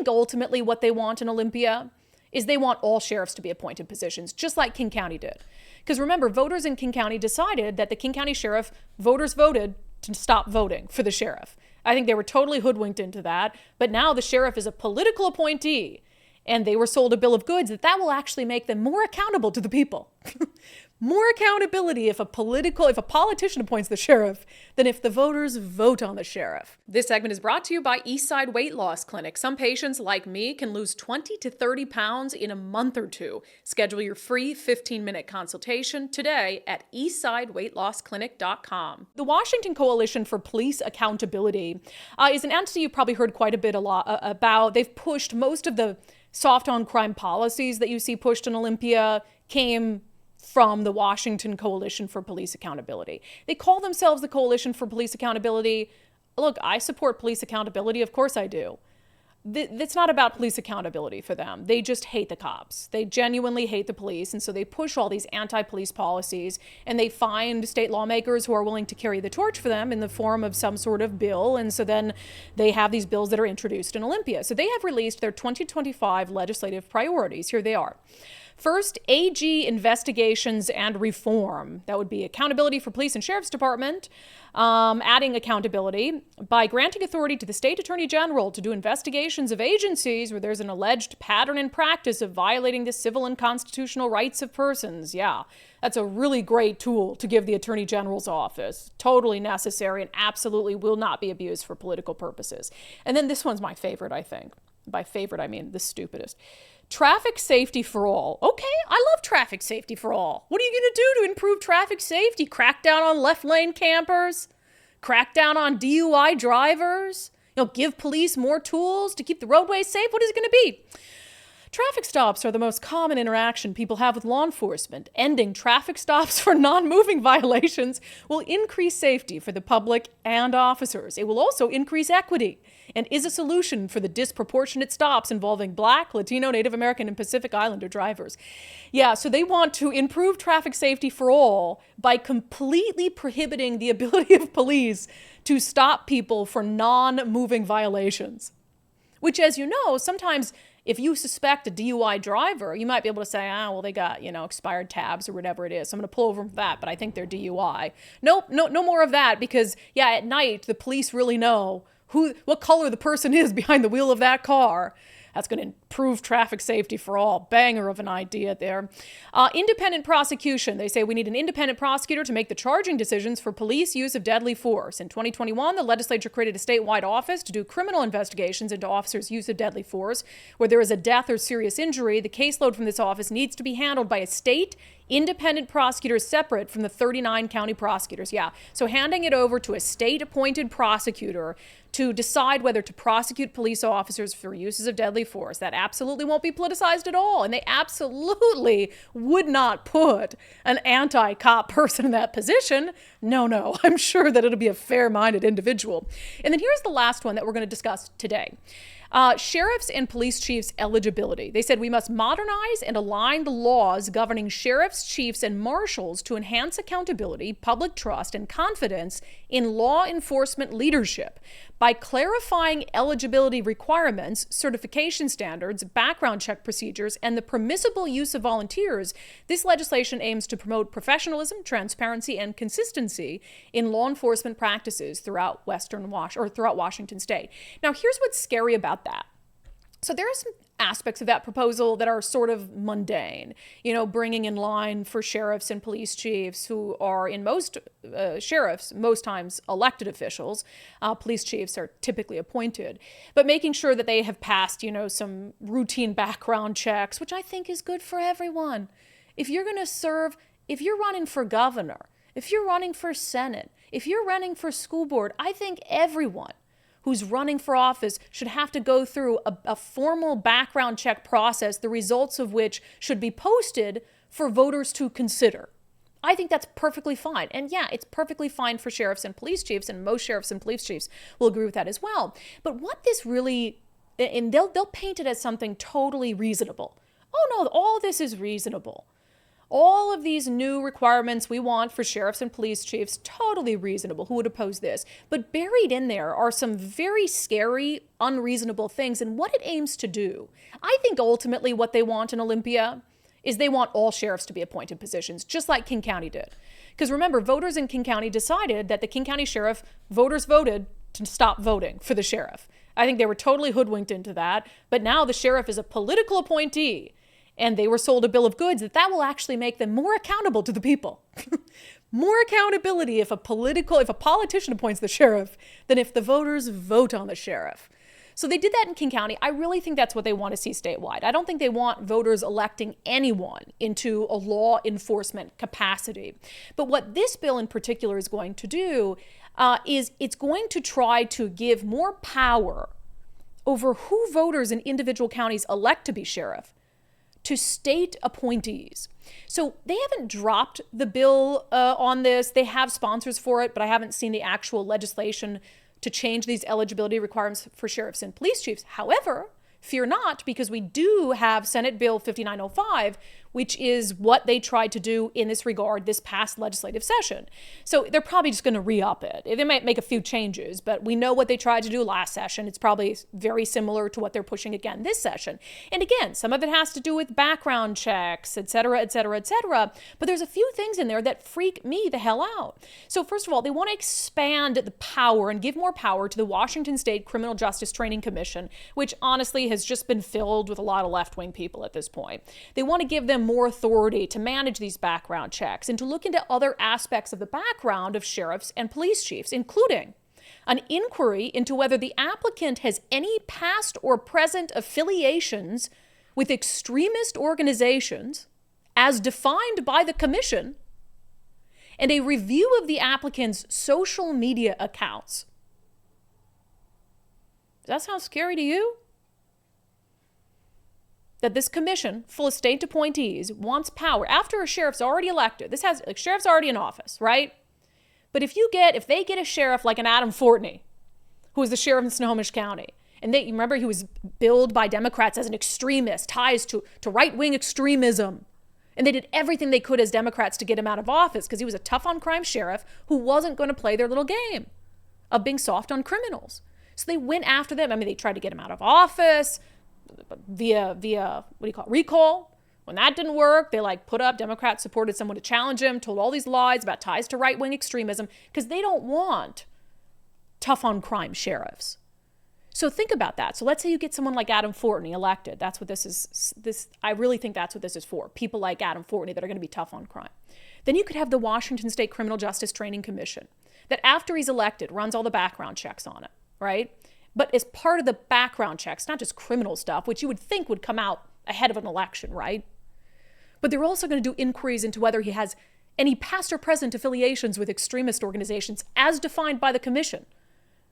think ultimately what they want in Olympia is they want all sheriffs to be appointed positions, just like King County did. Because remember, voters in King County decided that the King County sheriff, voters voted to stop voting for the sheriff. I think they were totally hoodwinked into that. But now the sheriff is a political appointee. And they were sold a bill of goods that will actually make them more accountable to the people. More accountability if a politician appoints the sheriff than if the voters vote on the sheriff. This segment is brought to you by Eastside Weight Loss Clinic. Some patients like me can lose 20 to 30 pounds in a month or two. Schedule your free 15-minute consultation today at eastsideweightlossclinic.com. The Washington Coalition for Police Accountability is an entity you've probably heard quite a bit about. They've pushed most of the soft on crime policies that you see pushed in Olympia came from the Washington Coalition for Police Accountability. They call themselves the Coalition for Police Accountability. Look, I support police accountability. Of course I do. It's not about police accountability for them. They just hate the cops. They genuinely hate the police. And so they push all these anti-police policies and they find state lawmakers who are willing to carry the torch for them in the form of some sort of bill. And so then they have these bills that are introduced in Olympia. So they have released their 2025 legislative priorities. Here they are. First, AG investigations and reform. That would be accountability for police and sheriff's department, adding accountability by granting authority to the state attorney general to do investigations of agencies where there's an alleged pattern and practice of violating the civil and constitutional rights of persons. Yeah, that's a really great tool to give the attorney general's office. Totally necessary and absolutely will not be abused for political purposes. And then this one's my favorite, I think. By favorite, I mean the stupidest. Traffic safety for all. Okay, I love traffic safety for all. What are you going to do to improve traffic safety? Crack down on left lane campers? Crack down on DUI drivers? Give police more tools to keep the roadways safe? What is it going to be? Traffic stops are the most common interaction people have with law enforcement. Ending traffic stops for non-moving violations will increase safety for the public and officers. It will also increase equity and is a solution for the disproportionate stops involving Black, Latino, Native American, and Pacific Islander drivers. Yeah, so they want to improve traffic safety for all by completely prohibiting the ability of police to stop people for non-moving violations. Which, as you know, sometimes if you suspect a DUI driver, you might be able to say, well, they got, expired tabs or whatever it is. So I'm going to pull over for that, but I think they're DUI. Nope, no more of that because, at night, the police really know what color the person is behind the wheel of that car. That's going to improve traffic safety for all. Banger of an idea there. Independent prosecution. They say we need an independent prosecutor to make the charging decisions for police use of deadly force. In 2021, the legislature created a statewide office to do criminal investigations into officers' use of deadly force. Where there is a death or serious injury, the caseload from this office needs to be handled by a state independent prosecutor separate from the 39 county prosecutors. Yeah, so handing it over to a state-appointed prosecutor to decide whether to prosecute police officers for uses of deadly force. That absolutely won't be politicized at all. And they absolutely would not put an anti-cop person in that position. No, I'm sure that it'll be a fair-minded individual. And then here's the last one that we're going to discuss today. Sheriffs and police chiefs' eligibility. They said we must modernize and align the laws governing sheriffs, chiefs, and marshals to enhance accountability, public trust, and confidence in law enforcement leadership by clarifying eligibility requirements, certification standards, background check procedures, and the permissible use of volunteers. This legislation aims to promote professionalism, transparency, and consistency in law enforcement practices throughout Washington State. Now, here's what's scary about that. So there are some aspects of that proposal that are sort of mundane, bringing in line for sheriffs and police chiefs who are in most times elected officials. Police chiefs are typically appointed, but making sure that they have passed, some routine background checks, which I think is good for everyone. If you're going to serve, if you're running for governor, if you're running for Senate, if you're running for school board, I think everyone who's running for office should have to go through a formal background check process, the results of which should be posted for voters to consider. I think that's perfectly fine. And yeah, it's perfectly fine for sheriffs and police chiefs, and most sheriffs and police chiefs will agree with that as well. But what this really, and they'll paint it as something totally reasonable. Oh no, all this is reasonable. All of these new requirements we want for sheriffs and police chiefs, totally reasonable. Who would oppose this? But buried in there are some very scary, unreasonable things and what it aims to do. I think ultimately what they want in Olympia is they want all sheriffs to be appointed positions, just like King County did. Because remember, voters in King County decided that the King County sheriff, voters voted to stop voting for the sheriff. I think they were totally hoodwinked into that. But now the sheriff is a political appointee. And they were sold a bill of goods that will actually make them more accountable to the people. More accountability if a politician appoints the sheriff than if the voters vote on the sheriff. So they did that in King County. I really think that's what they want to see statewide. I don't think they want voters electing anyone into a law enforcement capacity. But what this bill in particular is going to do is it's going to try to give more power over who voters in individual counties elect to be sheriff to state appointees. So they haven't dropped the bill on this. They have sponsors for it, but I haven't seen the actual legislation to change these eligibility requirements for sheriffs and police chiefs. However, fear not, because we do have Senate Bill 5905, which is what they tried to do in this regard this past legislative session. So they're probably just going to re-up it. They might make a few changes, but we know what they tried to do last session. It's probably very similar to what they're pushing again this session. And again, some of it has to do with background checks, et cetera, et cetera, et cetera. But there's a few things in there that freak me the hell out. So first of all, they want to expand the power and give more power to the Washington State Criminal Justice Training Commission, which honestly has just been filled with a lot of left-wing people at this point. They want to give them more authority to manage these background checks and to look into other aspects of the background of sheriffs and police chiefs, including an inquiry into whether the applicant has any past or present affiliations with extremist organizations as defined by the commission, and a review of the applicant's social media accounts. Does that sound scary to you? That this commission, full of state appointees, wants power after a sheriff's already elected. Sheriff's already in office, right? But if they get a sheriff like an Adam Fortney, who was the sheriff in Snohomish County, and you remember he was billed by Democrats as an extremist, ties to right-wing extremism. And they did everything they could as Democrats to get him out of office because he was a tough-on-crime sheriff who wasn't going to play their little game of being soft on criminals. So they went after them. I mean, they tried to get him out of office via recall. When that didn't work, they Democrats supported someone to challenge him, told all these lies about ties to right-wing extremism because they don't want tough-on-crime sheriffs. So think about that. So let's say you get someone like Adam Fortney elected. That's what this is. I really think that's what this is for. People like Adam Fortney that are going to be tough on crime. Then you could have the Washington State Criminal Justice Training Commission that after he's elected runs all the background checks on it, right? But as part of the background checks, not just criminal stuff, which you would think would come out ahead of an election, right? But they're also going to do inquiries into whether he has any past or present affiliations with extremist organizations as defined by the commission,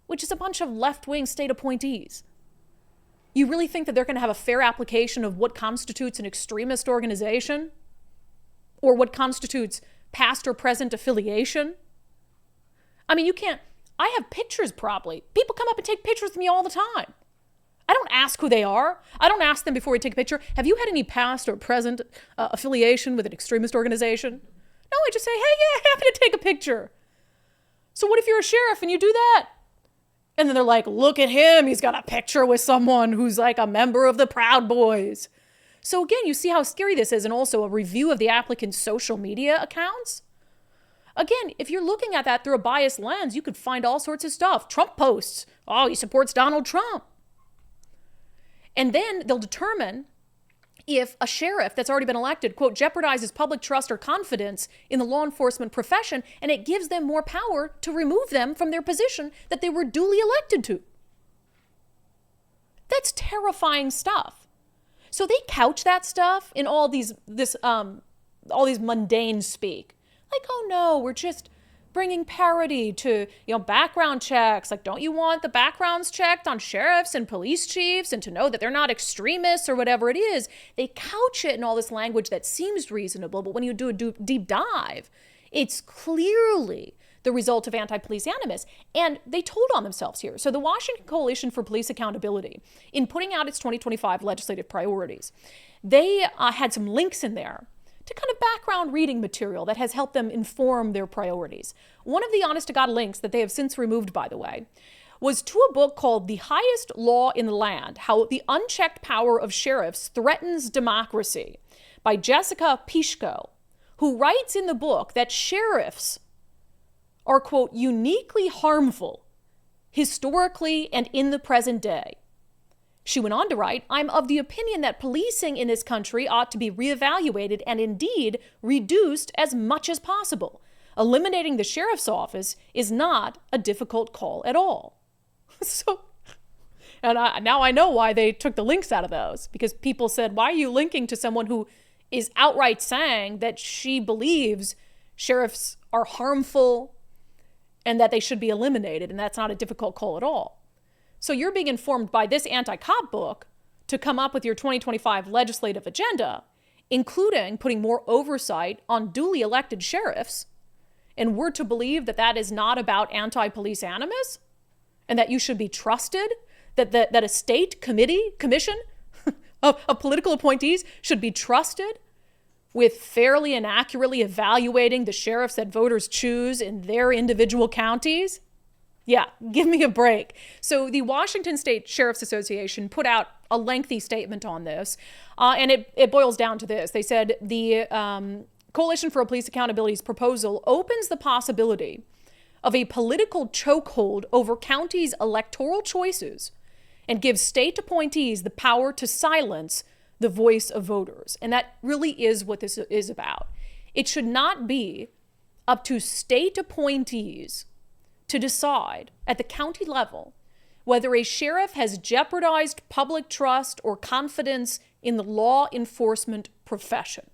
which is a bunch of left-wing state appointees. You really think that they're going to have a fair application of what constitutes an extremist organization? Or what constitutes past or present affiliation? I mean, I have pictures probably. People come up and take pictures of me all the time. I don't ask who they are. I don't ask them before we take a picture. Have you had any past or present affiliation with an extremist organization? No, I just say, hey, yeah, happy to take a picture. So what if you're a sheriff and you do that? And then they're like, look at him. He's got a picture with someone who's like a member of the Proud Boys. So again, you see how scary this is, and also a review of the applicant's social media accounts. Again, if you're looking at that through a biased lens, you could find all sorts of stuff. Trump posts. Oh, he supports Donald Trump. And then they'll determine if a sheriff that's already been elected, quote, jeopardizes public trust or confidence in the law enforcement profession, and it gives them more power to remove them from their position that they were duly elected to. That's terrifying stuff. So they couch that stuff in all these mundane speak. Like, oh no, we're just bringing parity to, background checks. Like, don't you want the backgrounds checked on sheriffs and police chiefs and to know that they're not extremists or whatever it is? They couch it in all this language that seems reasonable, but when you do a deep dive, it's clearly the result of anti-police animus. And they told on themselves here. So the Washington Coalition for Police Accountability, in putting out its 2025 legislative priorities, they had some links in there to kind of background reading material that has helped them inform their priorities. One of the honest-to-God links that they have since removed, by the way, was to a book called The Highest Law in the Land, How the Unchecked Power of Sheriffs Threatens Democracy, by Jessica Piszko, who writes in the book that sheriffs are, quote, uniquely harmful historically and in the present day. She went on to write, I'm of the opinion that policing in this country ought to be reevaluated and indeed reduced as much as possible. Eliminating the sheriff's office is not a difficult call at all. So, now I know why they took the links out of those, because people said, why are you linking to someone who is outright saying that she believes sheriffs are harmful and that they should be eliminated, and that's not a difficult call at all. So you're being informed by this anti-cop book to come up with your 2025 legislative agenda, including putting more oversight on duly elected sheriffs, and we're to believe that that is not about anti-police animus, and that you should be trusted, that a state commission of political appointees should be trusted with fairly and accurately evaluating the sheriffs that voters choose in their individual counties? Yeah, give me a break. So the Washington State Sheriff's Association put out a lengthy statement on this, and it boils down to this. They said the Coalition for Police Accountability's proposal opens the possibility of a political chokehold over counties' electoral choices and gives state appointees the power to silence the voice of voters. And that really is what this is about. It should not be up to state appointees to decide at the county level whether a sheriff has jeopardized public trust or confidence in the law enforcement profession,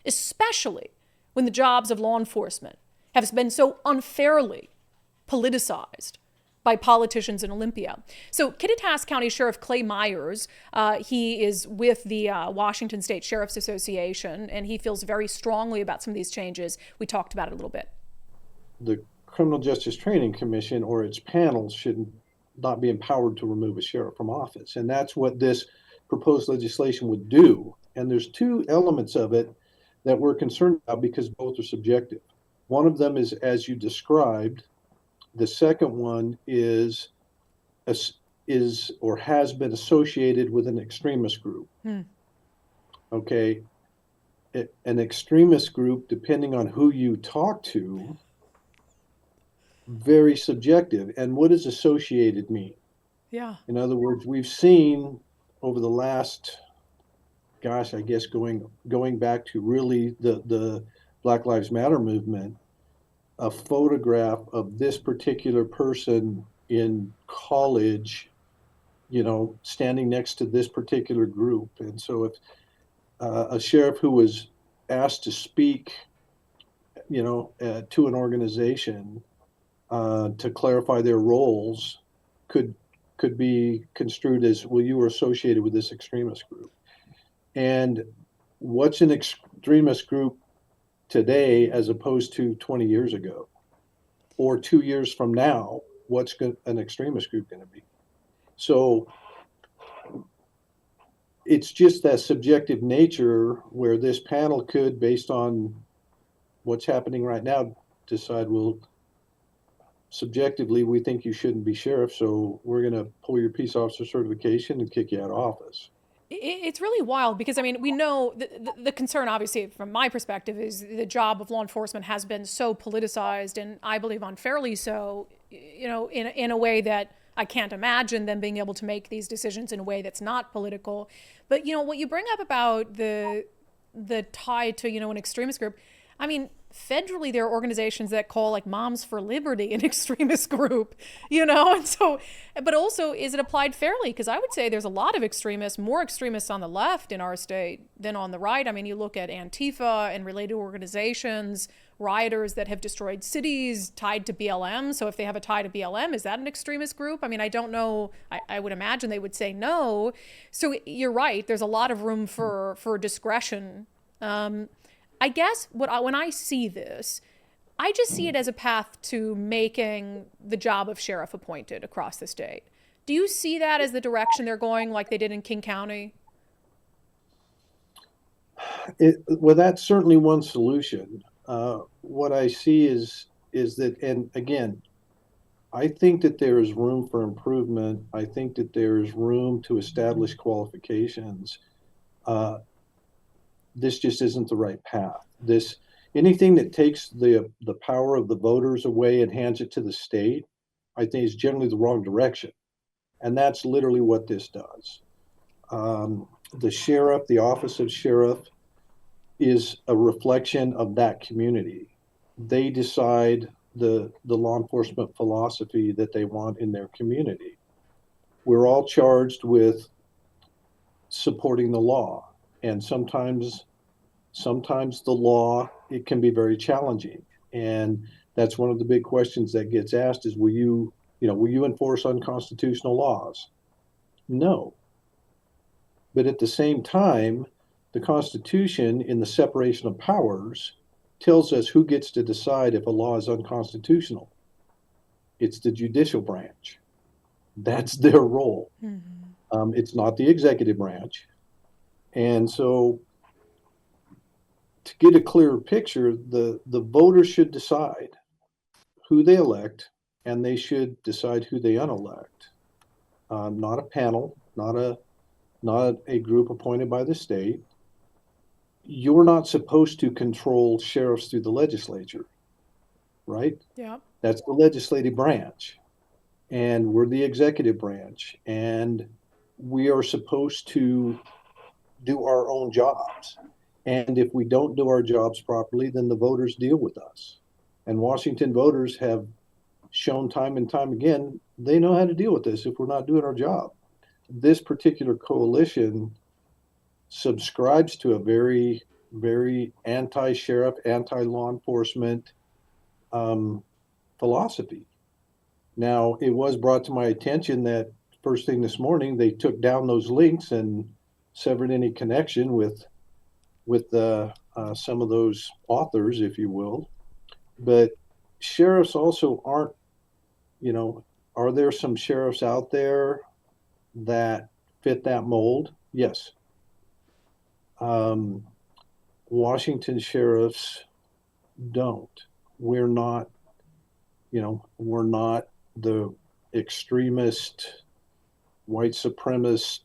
especially when the jobs of law enforcement have been so unfairly politicized by politicians in Olympia. So Kittitas County Sheriff Clay Myers, he is with the Washington State Sheriff's Association, and he feels very strongly about some of these changes. We talked about it a little bit. The Criminal Justice Training Commission or its panels should not be empowered to remove a sheriff from office. And that's what this proposed legislation would do. And there's two elements of it that we're concerned about because both are subjective. One of them is, as you described. The second one is or has been associated with an extremist group. Okay. An extremist group, depending on who you talk to, very subjective. And what does associated mean? Yeah. In other words, we've seen over the last, gosh, I guess going back to really the Black Lives Matter movement, a photograph of this particular person in college, standing next to this particular group. And so if a sheriff who was asked to speak, to an organization to clarify their roles could be construed as, well, you were associated with this extremist group. And what's an extremist group today as opposed to 20 years ago? Or 2 years from now, what's an extremist group going to be? So it's just that subjective nature where this panel could, based on what's happening right now, decide, well, subjectively, we think you shouldn't be sheriff, so we're going to pull your peace officer certification and kick you out of office. It's really wild because, I mean, we know the concern, obviously, from my perspective, is the job of law enforcement has been so politicized, and I believe unfairly so, in a way that I can't imagine them being able to make these decisions in a way that's not political. But, what you bring up about the tie to, an extremist group, I mean, federally, there are organizations that call like Moms for Liberty an extremist group, and so, but also, is it applied fairly? Because I would say there's a lot of extremists, more extremists on the left in our state than on the right. I mean, you look at Antifa and related organizations, rioters that have destroyed cities tied to BLM. So if they have a tie to BLM, is that an extremist group? I mean, I don't know. I would imagine they would say no. So you're right. There's a lot of room for discretion. I guess when I see this, I just see it as a path to making the job of sheriff appointed across the state. Do you see that as the direction they're going, like they did in King County? Well, that's certainly one solution. What I see is that, and again, I think that there is room for improvement. I think that there is room to establish qualifications. Uh, this just isn't the right path. This anything that takes the power of the voters away and hands it to the state, I think is generally the wrong direction. And that's literally what this does. The sheriff, the office of sheriff, is a reflection of that community. They decide the law enforcement philosophy that they want in their community. We're all charged with supporting the law, and sometimes the law, it can be very challenging, and that's one of the big questions that gets asked is will you enforce unconstitutional laws? No. But at the same time, the Constitution, in the separation of powers, tells us who gets to decide if a law is unconstitutional. It's the judicial branch. That's their role. It's not the executive branch. And so, to get a clearer picture, the voters should decide who they elect, and they should decide who they unelect. Not a panel, not a group appointed by the state. You're not supposed to control sheriffs through the legislature, right? Yeah. That's the legislative branch, and we're the executive branch, and we are supposed to do our own jobs. And if we don't do our jobs properly, then the voters deal with us. And Washington voters have shown time and time again, they know how to deal with this if we're not doing our job. This particular coalition subscribes to a very, very anti-sheriff, anti-law enforcement philosophy. Now, it was brought to my attention that first thing this morning, they took down those links and severed any connection with some of those authors, if you will. But sheriffs also aren't, are there some sheriffs out there that fit that mold? Yes. Washington sheriffs don't. We're not the extremist, white supremacist,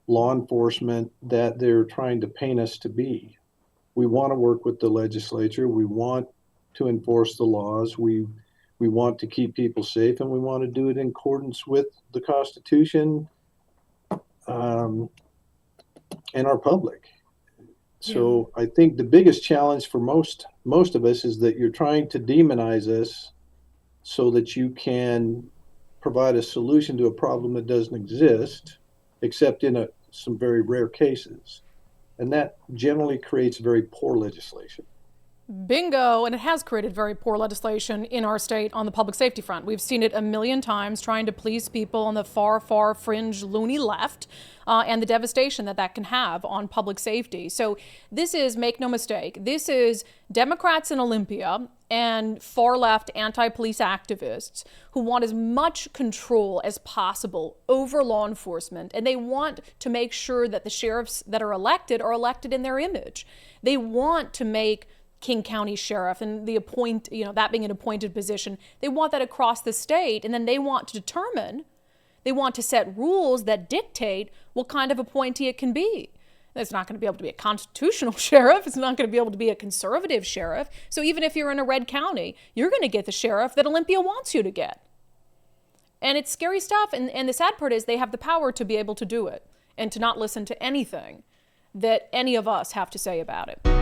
law enforcement that they're trying to paint us to be. We want to work with the legislature. We want to enforce the laws. We want to keep people safe, and we want to do it in accordance with the Constitution and our public. So I think the biggest challenge for most of us is that you're trying to demonize us so that you can provide a solution to a problem that doesn't exist, except in some very rare cases. And that generally creates very poor legislation. Bingo. And it has created very poor legislation in our state on the public safety front. We've seen it a million times, trying to please people on the far, far fringe loony left, and the devastation that can have on public safety. So this is, make no mistake, this is Democrats in Olympia and far left anti-police activists who want as much control as possible over law enforcement. And they want to make sure that the sheriffs that are elected in their image. They want to make King County Sheriff and that being an appointed position, they want that across the state, and then they want to set rules that dictate what kind of appointee it can be. It's not going to be able to be a constitutional sheriff. It's not going to be able to be a conservative sheriff. So even if you're in a red county, you're going to get the sheriff that Olympia wants you to get. And it's scary stuff. And the sad part is they have the power to be able to do it and to not listen to anything that any of us have to say about it.